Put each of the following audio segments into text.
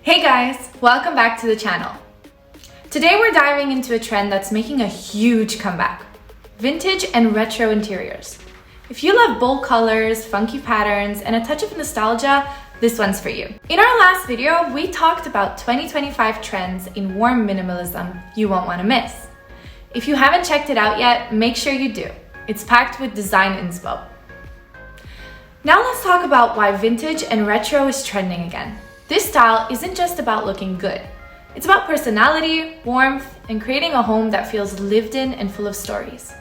Hey guys, welcome back to the channel. Today we're diving into a trend that's making a huge comeback: vintage and retro interiors. If you love bold colors, funky patterns, and a touch of nostalgia, this one's for you. In our last video, we talked about 2025 trends in warm minimalism you won't want to miss. If you haven't checked it out yet, make sure you do. It's packed with design inspo. Now let's talk about why vintage and retro is trending again. This style isn't just about looking good. It's about personality, warmth, and creating a home that feels lived in and full of stories.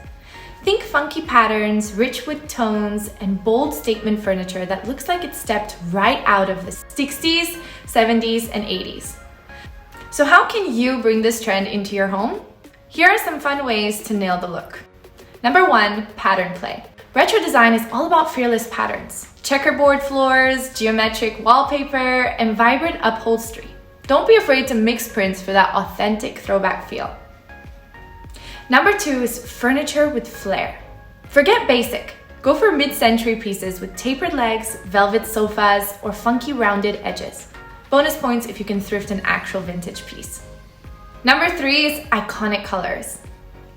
Think funky patterns, rich wood tones, and bold statement furniture that looks like it stepped right out of the 60s, 70s, and 80s. So how can you bring this trend into your home? Here are some fun ways to nail the look. Number 1, pattern play. Retro design is all about fearless patterns. Checkerboard floors, geometric wallpaper, and vibrant upholstery. Don't be afraid to mix prints for that authentic throwback feel. Number 2 is furniture with flair. Forget basic. Go for mid-century pieces with tapered legs, velvet sofas, or funky rounded edges. Bonus points if you can thrift an actual vintage piece. Number 3 is iconic colors.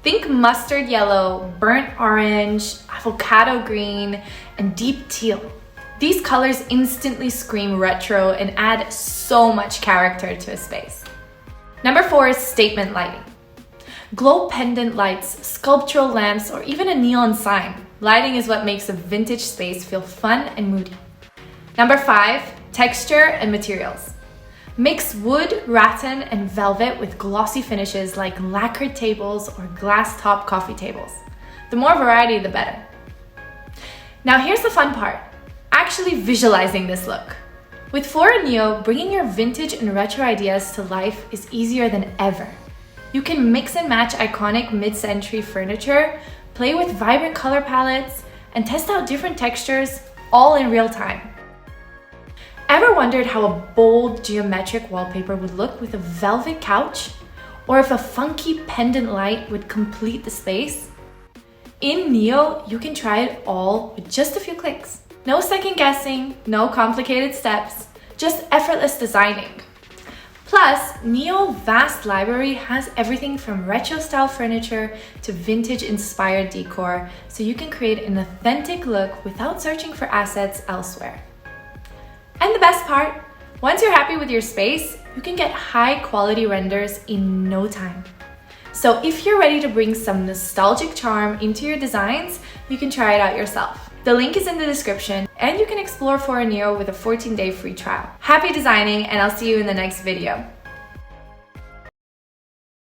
Think mustard yellow, burnt orange, avocado green, and deep teal. These colors instantly scream retro and add so much character to a space. Number 4 is statement lighting. Glow pendant lights, sculptural lamps, or even a neon sign. Lighting is what makes a vintage space feel fun and moody. Number 5, texture and materials. Mix wood, rattan, and velvet with glossy finishes like lacquered tables or glass top coffee tables. The more variety, the better. Now here's the fun part: actually visualizing this look. With Foyr Neo, bringing your vintage and retro ideas to life is easier than ever. You can mix and match iconic mid-century furniture, play with vibrant color palettes, and test out different textures all in real time. Ever wondered how a bold geometric wallpaper would look with a velvet couch? Or if a funky pendant light would complete the space? In Neo, you can try it all with just a few clicks. No second guessing, no complicated steps, just effortless designing. Plus, Neo's vast library has everything from retro style furniture to vintage inspired decor, so you can create an authentic look without searching for assets elsewhere. And the best part, once you're happy with your space, you can get high quality renders in no time. So if you're ready to bring some nostalgic charm into your designs, you can try it out yourself. The link is in the description, and you can explore Foyr Neo with a 14-day free trial. Happy designing, and I'll see you in the next video.